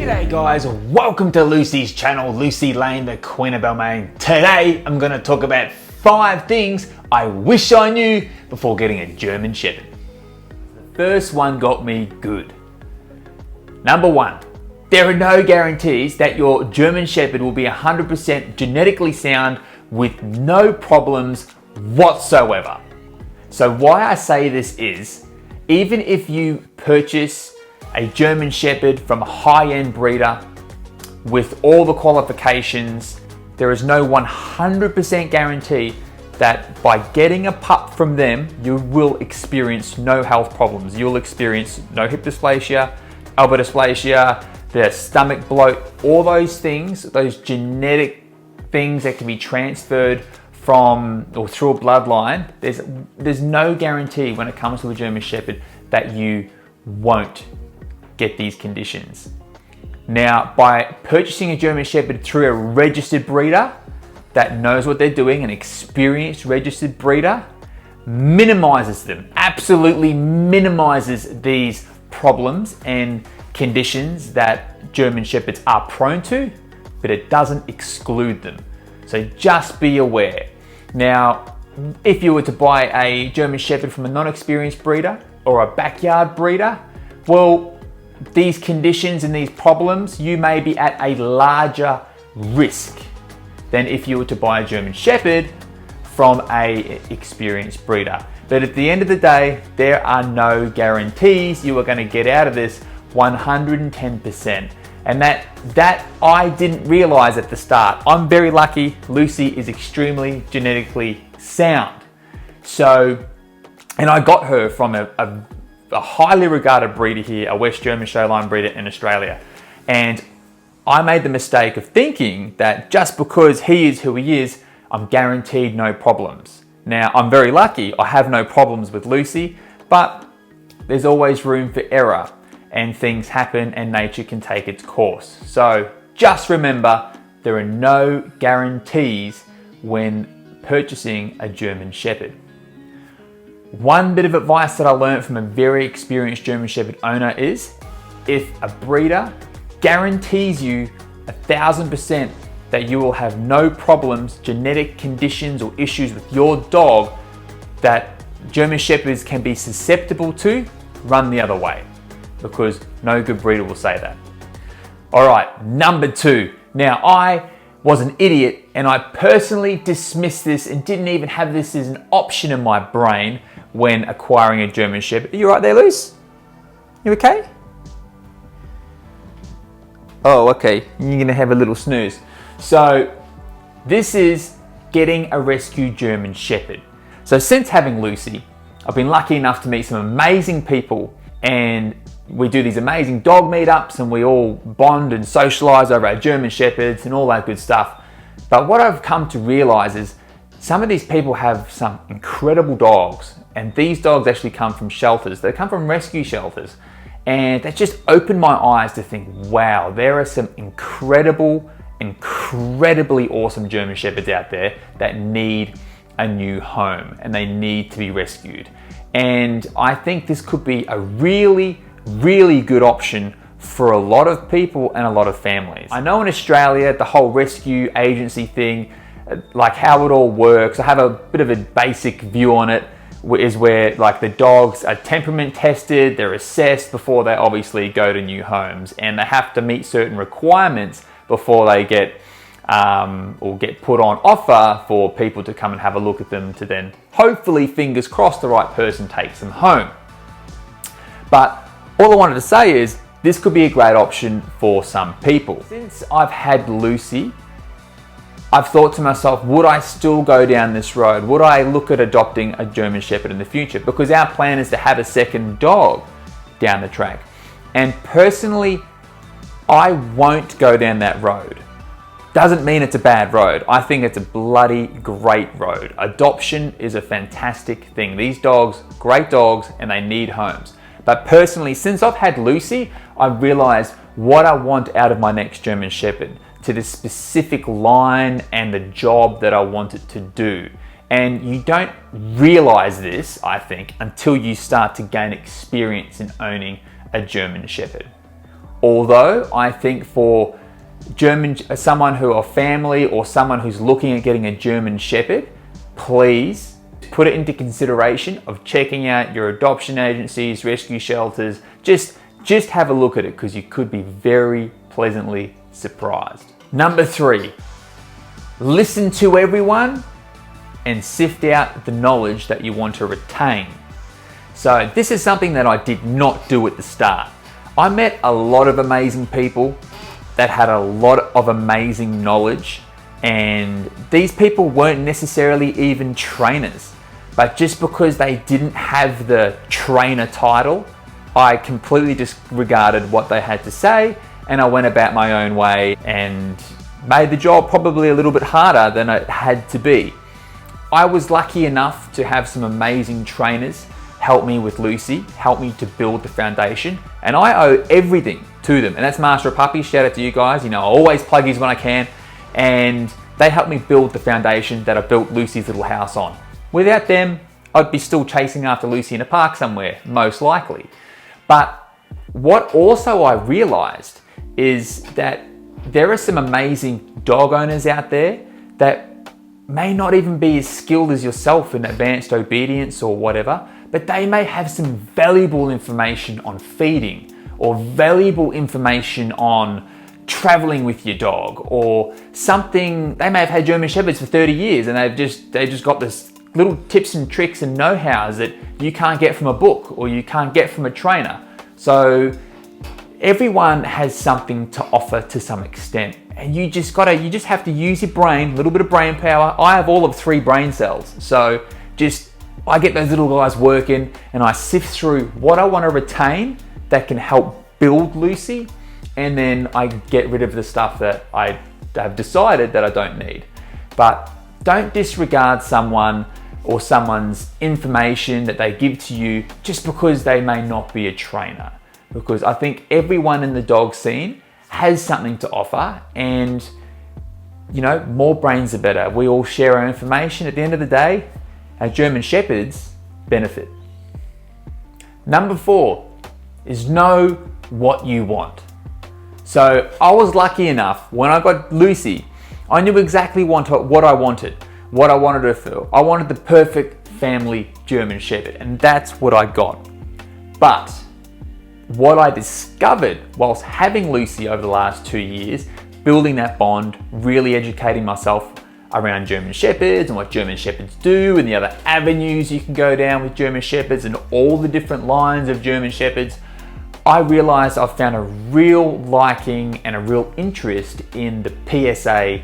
G'day guys, welcome to Lucy's channel, Lucy Lane, the Queen of Balmain. Today I'm going to talk about 5 things I wish I knew before getting a German Shepherd. The first one got me good. Number 1, there are no guarantees that your German Shepherd will be 100% genetically sound with no problems whatsoever. So why I say this is, even if you purchase a German Shepherd from a high-end breeder with all the qualifications, there is no 100% guarantee that by getting a pup from them, you will experience no health problems. You'll experience no hip dysplasia, elbow dysplasia, the stomach bloat, all those things, those genetic things that can be transferred from or through a bloodline. There's no guarantee when it comes to a German Shepherd that you won't get these conditions. Now, by purchasing a German Shepherd through a registered breeder that knows what they're doing, an experienced registered breeder, minimizes them, absolutely minimizes these problems and conditions that German Shepherds are prone to, but it doesn't exclude them. So just be aware. Now, if you were to buy a German Shepherd from a non-experienced breeder or a backyard breeder, well, these conditions and these problems, you may be at a larger risk than if you were to buy a German Shepherd from an experienced breeder. But at the end of the day, there are no guarantees you are going to get out of this 110%. And that I didn't realize at the start. I'm very lucky. Lucy is extremely genetically sound. So, and I got her from a highly regarded breeder here, a West German Showline breeder in Australia. And I made the mistake of thinking that just because he is who he is, I'm guaranteed no problems. Now, I'm very lucky. I have no problems with Lucy, but there's always room for error and things happen and nature can take its course. So just remember, there are no guarantees when purchasing a German Shepherd. One bit of advice that I learned from a very experienced German Shepherd owner is, if a breeder guarantees you 1,000% that you will have no problems, genetic conditions or issues with your dog that German Shepherds can be susceptible to, run the other way, because no good breeder will say that. All right, number 2. Now, I was an idiot and I personally dismissed this and didn't even have this as an option in my brain when acquiring a German Shepherd. Are you right there, Luce? You okay? Oh, okay. You're gonna have a little snooze. So this is getting a rescue German Shepherd. So since having Lucy, I've been lucky enough to meet some amazing people, and we do these amazing dog meetups and we all bond and socialize over our German Shepherds and all that good stuff. But what I've come to realize is some of these people have some incredible dogs, and these dogs actually come from shelters. They come from rescue shelters, and that just opened my eyes to think, wow, there are some incredibly awesome German Shepherds out there that need a new home and they need to be rescued. And I think this could be a really good option for a lot of people and a lot of families. I know in Australia, the whole rescue agency thing, like how it all works, I have a bit of a basic view on it, is where like the dogs are temperament tested, they're assessed before they obviously go to new homes, and they have to meet certain requirements before they get or get put on offer for people to come and have a look at them, to then hopefully, fingers crossed, the right person takes them home. But all I wanted to say is this could be a great option for some people. Since I've had Lucy, I've thought to myself, would I still go down this road? Would I look at adopting a German Shepherd in the future? Because our plan is to have a second dog down the track. And personally, I won't go down that road. Doesn't mean it's a bad road. I think it's a bloody great road. Adoption is a fantastic thing. These dogs, great dogs, and they need homes. But personally, since I've had Lucy, I've realized what I want out of my next German Shepherd, to the specific line and the job that I want it to do. And you don't realize this, I think, until you start to gain experience in owning a German Shepherd. Although I think for someone who a family or someone who's looking at getting a German Shepherd, please put it into consideration of checking out your adoption agencies, rescue shelters. Just have a look at it, because you could be very pleasantly surprised. Number 3, listen to everyone and sift out the knowledge that you want to retain. So this is something that I did not do at the start. I met a lot of amazing people that had a lot of amazing knowledge, and these people weren't necessarily even trainers, but just because they didn't have the trainer title, I completely disregarded what they had to say, and I went about my own way and made the job probably a little bit harder than it had to be. I was lucky enough to have some amazing trainers help me with Lucy, help me to build the foundation, and I owe everything to them. And that's Master of Puppies. Shout out to you guys. You know, I always plug these when I can, and they helped me build the foundation that I built Lucy's little house on. Without them, I'd be still chasing after Lucy in a park somewhere, most likely. But what also I realized is that there are some amazing dog owners out there that may not even be as skilled as yourself in advanced obedience or whatever, but they may have some valuable information on feeding, or valuable information on traveling with your dog, or something. They may have had German Shepherds for 30 years and they've just got this little tips and tricks and know-hows that you can't get from a book or you can't get from a trainer. So everyone has something to offer to some extent, and you just have to use your brain, a little bit of brain power. I have all of 3 brain cells, so I get those little guys working and I sift through what I want to retain that can help build Lucy, and then I get rid of the stuff that I have decided that I don't need. But don't disregard someone or someone's information that they give to you just because they may not be a trainer, because I think everyone in the dog scene has something to offer, and you know, more brains are better. We all share our information. At the end of the day, our German Shepherds benefit. Number 4 is know what you want. So I was lucky enough, when I got Lucy, I knew exactly what I wanted her to feel. I wanted the perfect family German Shepherd, and that's what I got. But what I discovered whilst having Lucy over the last 2 years, building that bond, really educating myself around German Shepherds and what German Shepherds do and the other avenues you can go down with German Shepherds and all the different lines of German Shepherds, I realized I've found a real liking and a real interest in the PSA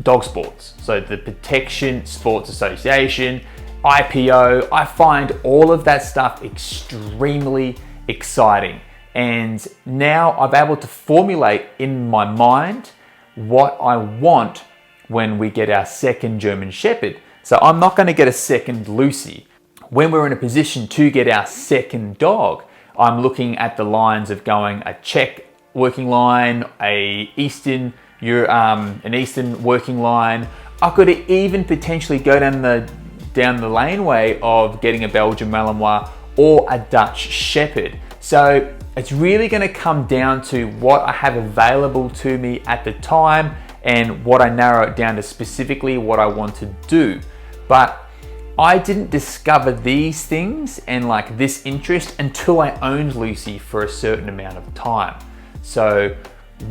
dog sports. So the Protection Sports Association, IPO, I find all of that stuff extremely exciting. And now I'm able to formulate in my mind what I want when we get our second German Shepherd. So I'm not going to get a second Lucy. When we're in a position to get our second dog, I'm looking at the lines of going a Czech working line, an Eastern working line. I could even potentially go down the laneway of getting a Belgian Malinois or a Dutch Shepherd. So it's really going to come down to what I have available to me at the time and what I narrow it down to specifically what I want to do. But I didn't discover these things and like this interest until I owned Lucy for a certain amount of time. So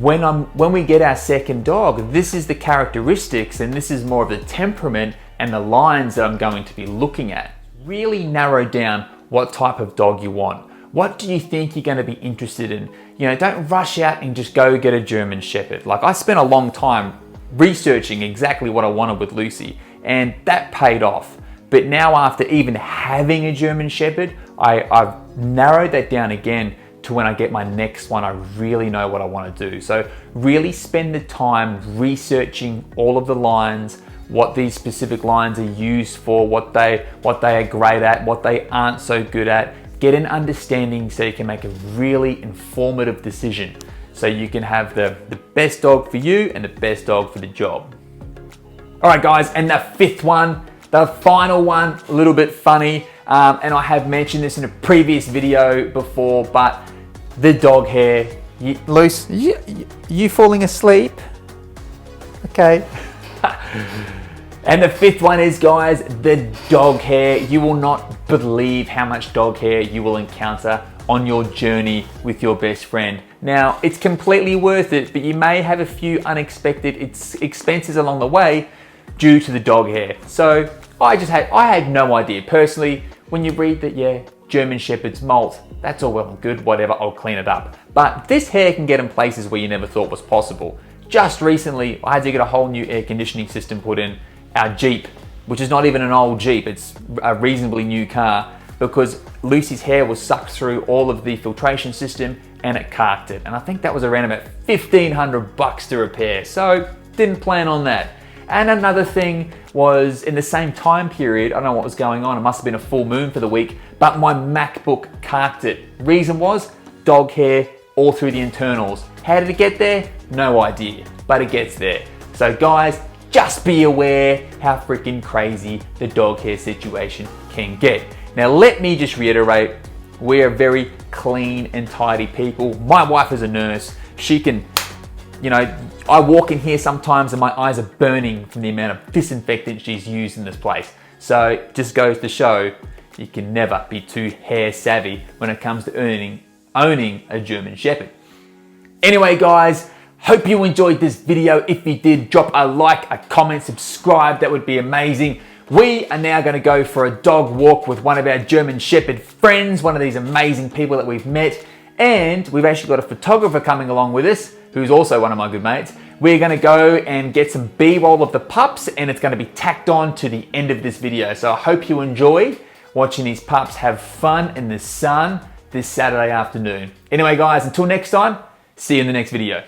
when we get our second dog, this is the characteristics and this is more of the temperament and the lines that I'm going to be looking at. Really narrow down what type of dog you want. What do you think you're going to be interested in? You know, don't rush out and just go get a German Shepherd. Like, I spent a long time researching exactly what I wanted with Lucy, and that paid off. But now, after even having a German Shepherd, I've narrowed that down again to when I get my next one, I really know what I want to do. So really spend the time researching all of the lines, what these specific lines are used for, what they are great at, what they aren't so good at. Get an understanding so you can make a really informative decision. So you can have the best dog for you and the best dog for the job. All right, guys, and the 5th one, the final one, a little bit funny. And I have mentioned this in a previous video before, but the dog hair Luce, you falling asleep? Okay. And the fifth one is, guys, the dog hair. You will not believe how much dog hair you will encounter on your journey with your best friend. Now, it's completely worth it, but you may have a few unexpected expenses along the way due to the dog hair. So I had no idea. Personally, when you read that, yeah, German Shepherd's molt, that's all well and good, whatever, I'll clean it up. But this hair can get in places where you never thought was possible. Just recently, I had to get a whole new air conditioning system put in our Jeep, which is not even an old Jeep, it's a reasonably new car, because Lucy's hair was sucked through all of the filtration system and it carked it. And I think that was around about $1,500 to repair. So didn't plan on that. And another thing was in the same time period, I don't know what was going on, it must have been a full moon for the week, but my MacBook carked it. Reason was dog hair all through the internals. How did it get there? No idea, but it gets there. So guys, just be aware how freaking crazy the dog hair situation can get. Now let me just reiterate, we are very clean and tidy people. My wife is a nurse. She can, you know, I walk in here sometimes and my eyes are burning from the amount of disinfectant she's used in this place. So it just goes to show you can never be too hair savvy when it comes to owning a German Shepherd. Anyway guys, hope you enjoyed this video. If you did, drop a like, a comment, subscribe, that would be amazing. We are now going to go for a dog walk with one of our German Shepherd friends, one of these amazing people that we've met. And we've actually got a photographer coming along with us, who's also one of my good mates. We're going to go and get some B-roll of the pups, and it's going to be tacked on to the end of this video. So I hope you enjoy watching these pups have fun in the sun this Saturday afternoon. Anyway guys, until next time, see you in the next video.